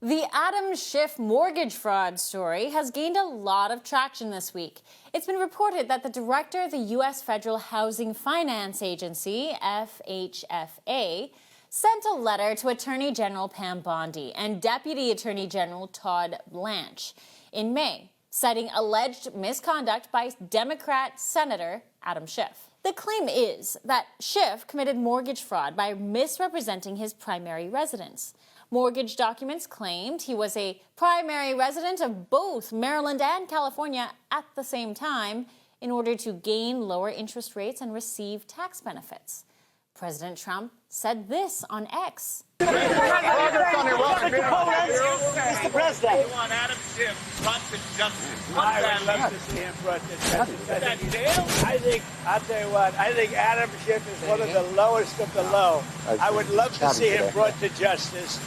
The Adam Schiff mortgage fraud story has gained a lot of traction this week. It's been reported that the director of the U.S. Federal Housing Finance Agency, FHFA, sent a letter to Attorney General Pam Bondi and Deputy Attorney General Todd Blanche in May, citing alleged misconduct by Democrat Senator Adam Schiff. The claim is that Schiff committed mortgage fraud by misrepresenting his primary residence. Mortgage documents claimed he was a primary resident of both Maryland and California at the same time in order to gain lower interest rates and receive tax benefits. President Trump said this on X. Mr. President. We want Adam Schiff brought to justice. I would love to see him brought to justice. I'll tell you what, I think Adam Schiff is one of the lowest of the low. I would love to see him brought to justice.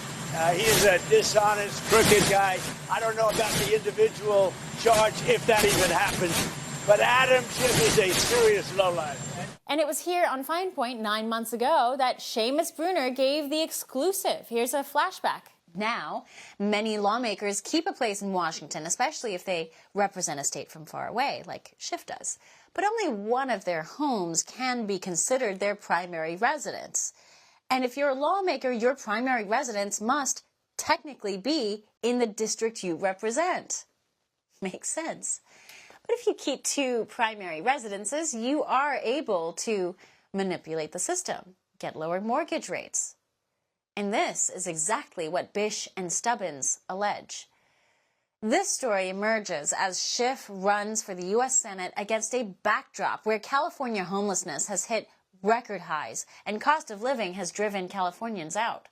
He's a dishonest, crooked guy. I don't know about the individual charge, if that even happens, but Adam Schiff is a serious lowlife. And it was here on Fine Point 9 months ago that Seamus Bruner gave the exclusive. Here's a flashback. Now, many lawmakers keep a place in Washington, especially if they represent a state from far away, like Schiff does. But only one of their homes can be considered their primary residence. And if you're a lawmaker, your primary residence must technically be in the district you represent. Makes sense. But if you keep two primary residences, you are able to manipulate the system, get lower mortgage rates. And this is exactly what Bish and Stubbins allege. This story emerges as Schiff runs for the U.S. Senate against a backdrop where California homelessness has hit record highs and cost of living has driven Californians out.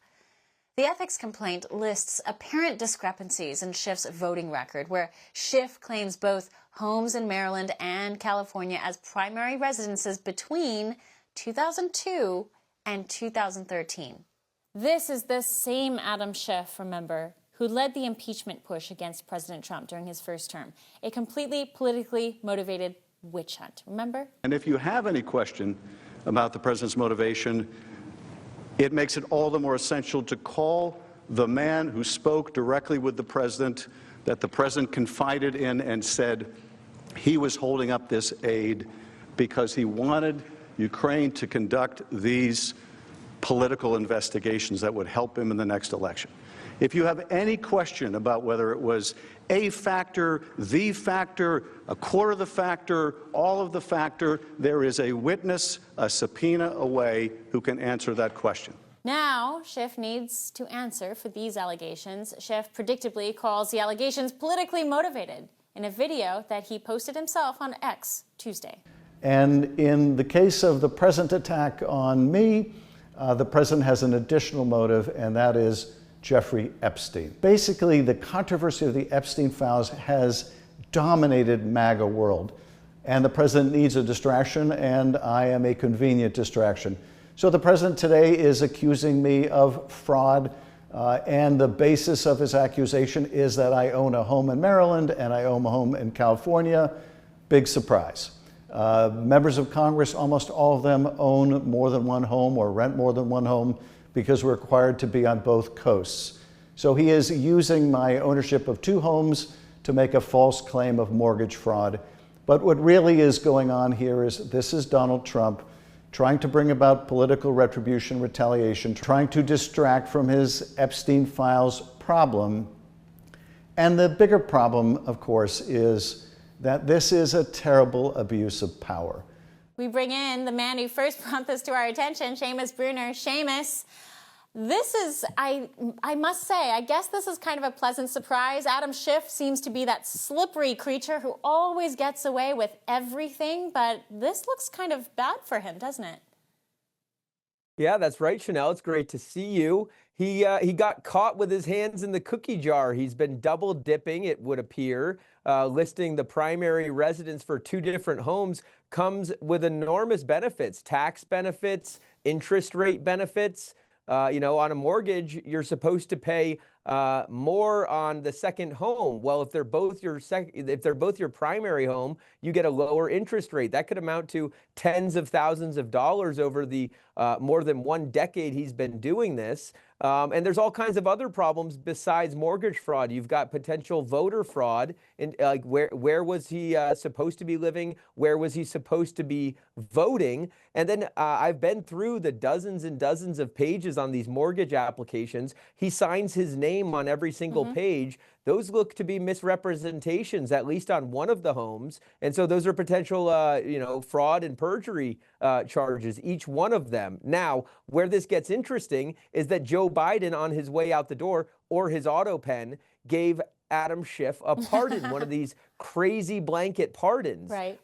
The ethics complaint lists apparent discrepancies in Schiff's voting record, where Schiff claims both homes in Maryland and California as primary residences between 2002 and 2013. This is the same Adam Schiff, remember, who led the impeachment push against President Trump during his first term, a completely politically motivated witch hunt, remember? And if you have any question about the president's motivation, it makes it all the more essential to call the man who spoke directly with the president, that the president confided in and said he was holding up this aid because he wanted Ukraine to conduct these political investigations that would help him in the next election. If you have any question about whether it was a factor, the factor, a quarter of the factor, all of the factor, there is a witness, a subpoena away who can answer that question. Now, Schiff needs to answer for these allegations. Schiff predictably calls the allegations politically motivated in a video that he posted himself on X Tuesday. And in the case of the present attack on me, the president has an additional motive, and that is Jeffrey Epstein. Basically, the controversy of the Epstein files has dominated MAGA world, and the president needs a distraction, and I am a convenient distraction. So the president today is accusing me of fraud, and the basis of his accusation is that I own a home in Maryland and I own a home in California. Big surprise. Members of Congress, almost all of them own more than one home or rent more than one home, because we're required to be on both coasts. So he is using my ownership of two homes to make a false claim of mortgage fraud. But what really is going on here is this is Donald Trump trying to bring about political retribution, retaliation, trying to distract from his Epstein files problem. And the bigger problem, of course, is that this is a terrible abuse of power. We bring in the man who first brought this to our attention, Seamus Bruner. Seamus, this is, I must say, I guess this is kind of a pleasant surprise. Adam Schiff seems to be that slippery creature who always gets away with everything, but this looks kind of bad for him, doesn't it? Yeah, that's right, Chanel. It's great to see you. He got caught with his hands in the cookie jar. He's been double dipping, it would appear. Listing the primary residence for two different homes comes with enormous benefits, tax benefits, interest rate benefits. On a mortgage, you're supposed to pay more on the second home. Well, if they're both your primary home, you get a lower interest rate. That could amount to tens of thousands of dollars over the more than 1 decade he's been doing this. And there's all kinds of other problems besides mortgage fraud. You've got potential voter fraud, and like where was he supposed to be living? Where was he supposed to be voting? And then I've been through the dozens and dozens of pages on these mortgage applications. He signs his name on every single page. Those look to be misrepresentations, at least on one of the homes. And so those are potential, fraud and perjury charges, each one of them. Now, where this gets interesting is that Joe Biden, on his way out the door, or his auto pen, gave Adam Schiff a pardon, one of these crazy blanket pardons. Right.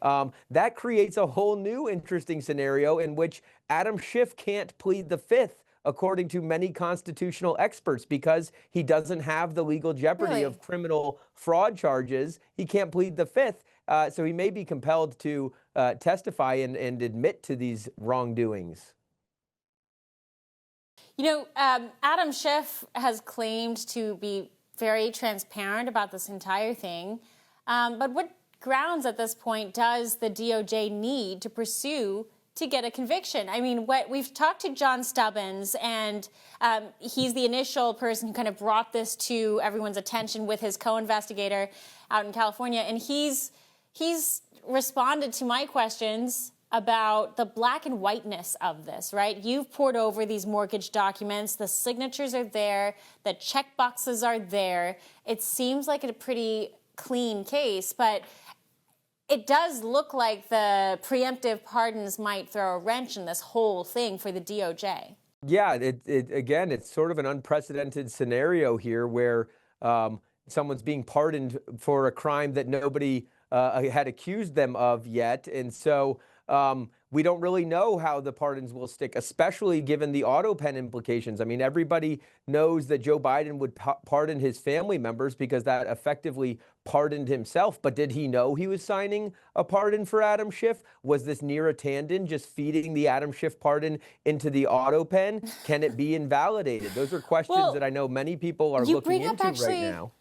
That creates a whole new interesting scenario in which Adam Schiff can't plead the fifth, according to many constitutional experts, because he doesn't have the legal jeopardy of criminal fraud charges. He can't plead the fifth, so he may be compelled to testify and admit to these wrongdoings. You know, Adam Schiff has claimed to be very transparent about this entire thing, but what grounds at this point does the DOJ need to pursue to get a conviction? I mean, we've talked to John Stubbins, and he's the initial person who kind of brought this to everyone's attention with his co-investigator out in California, and he's responded to my questions about the black and whiteness of this, right? You've poured over these mortgage documents, the signatures are there, the check boxes are there. It seems like a pretty clean case, but it does look like the preemptive pardons might throw a wrench in this whole thing for the DOJ. Yeah, again, it's sort of an unprecedented scenario here where someone's being pardoned for a crime that nobody had accused them of yet. And so we don't really know how the pardons will stick, especially given the auto pen implications. I mean, everybody knows that Joe Biden would pardon his family members because that effectively pardoned himself. But did he know he was signing a pardon for Adam Schiff? Was this Neera Tanden just feeding the Adam Schiff pardon into the auto pen? Can it be invalidated? Those are questions that I know many people are looking into right now.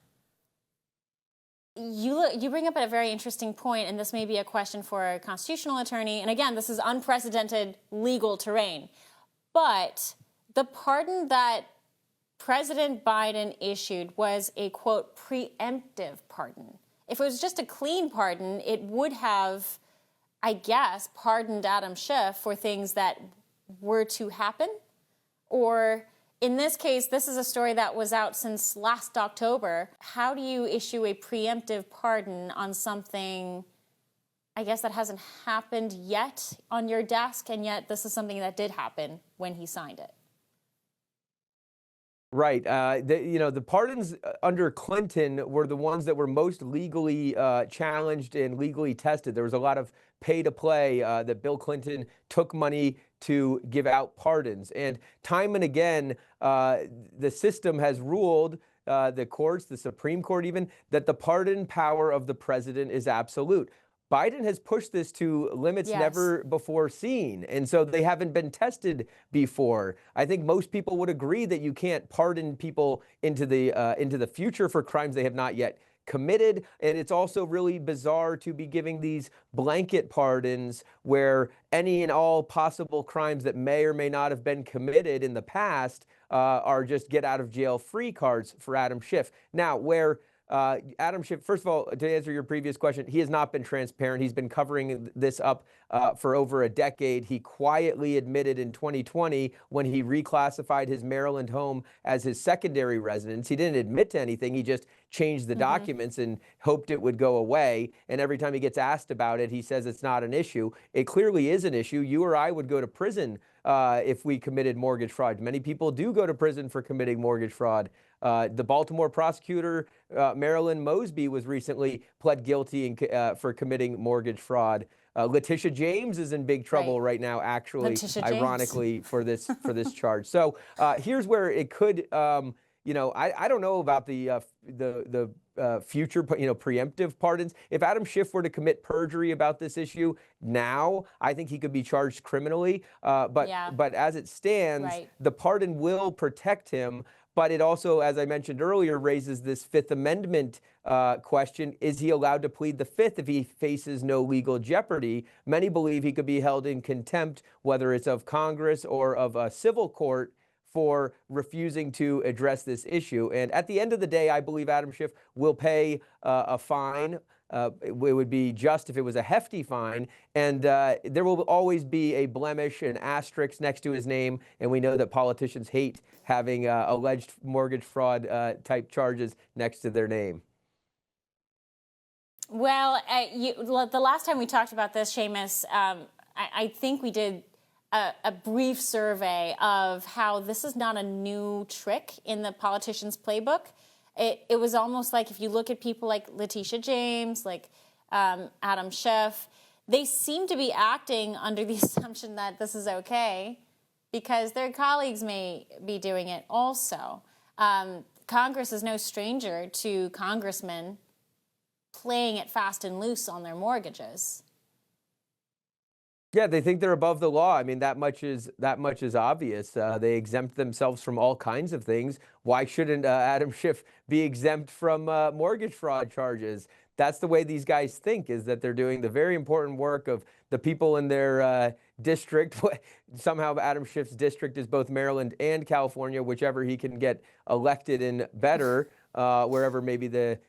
You bring up a very interesting point, and this may be a question for a constitutional attorney. And again, this is unprecedented legal terrain. But the pardon that President Biden issued was a, quote, preemptive pardon. If it was just a clean pardon, it would have, I guess, pardoned Adam Schiff for things that were to happen. Or in this case, this is a story that was out since last October. How do you issue a preemptive pardon on something, I guess, that hasn't happened yet on your desk, and yet this is something that did happen when he signed it? Right. The pardons under Clinton were the ones that were most legally challenged and legally tested. There was a lot of pay to play that Bill Clinton took money to give out pardons. And time and again, the system has ruled, the courts, the Supreme Court even, that the pardon power of the president is absolute. Biden has pushed this to limits never before seen, and so they haven't been tested before. I think most people would agree that you can't pardon people into the future for crimes they have not yet committed, and it's also really bizarre to be giving these blanket pardons where any and all possible crimes that may or may not have been committed in the past are just get out of jail free cards for Adam Schiff. Now, where Adam Schiff, first of all, to answer your previous question, he has not been transparent. He's been covering this up for over a decade. He quietly admitted in 2020 when he reclassified his Maryland home as his secondary residence. He didn't admit to anything. He just changed the documents and hoped it would go away. And every time he gets asked about it, he says it's not an issue. It clearly is an issue. You or I would go to prison if we committed mortgage fraud. Many people do go to prison for committing mortgage fraud. The Baltimore prosecutor, Marilyn Mosby, was recently pled guilty for committing mortgage fraud. Letitia James is in big trouble right now, actually, ironically, for this charge. So here's where it could, I don't know about the future, preemptive pardons. If Adam Schiff were to commit perjury about this issue now, I think he could be charged criminally. But as it stands, the pardon will protect him. But it also, as I mentioned earlier, raises this Fifth Amendment question. Is he allowed to plead the Fifth if he faces no legal jeopardy? Many believe he could be held in contempt, whether it's of Congress or of a civil court, for refusing to address this issue. And at the end of the day, I believe Adam Schiff will pay a fine. It would be just if it was a hefty fine, and there will always be a blemish, an asterisk next to his name, and we know that politicians hate having alleged mortgage fraud type charges next to their name. Well, the last time we talked about this, Seamus, I think we did a brief survey of how this is not a new trick in the politician's playbook. It was almost like if you look at people like Letitia James, like Adam Schiff, they seem to be acting under the assumption that this is okay because their colleagues may be doing it also. Congress is no stranger to congressmen playing it fast and loose on their mortgages. Yeah, they think they're above the law. I mean, that much is obvious. They exempt themselves from all kinds of things. Why shouldn't Adam Schiff be exempt from mortgage fraud charges? That's the way these guys think, is that they're doing the very important work of the people in their district. Somehow Adam Schiff's district is both Maryland and California, whichever he can get elected in better, wherever maybe the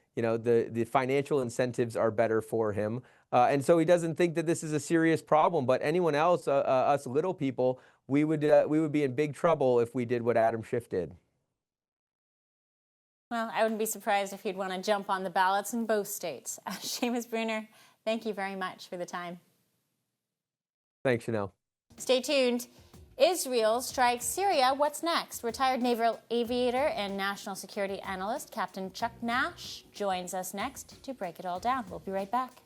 financial incentives are better for him. And so he doesn't think that this is a serious problem. But anyone else, us little people, we would be in big trouble if we did what Adam Schiff did. Well, I wouldn't be surprised if he'd want to jump on the ballots in both states. Seamus Bruner, thank you very much for the time. Thanks, Chanel. Stay tuned. Israel strikes Syria. What's next? Retired naval aviator and national security analyst Captain Chuck Nash joins us next to break it all down. We'll be right back.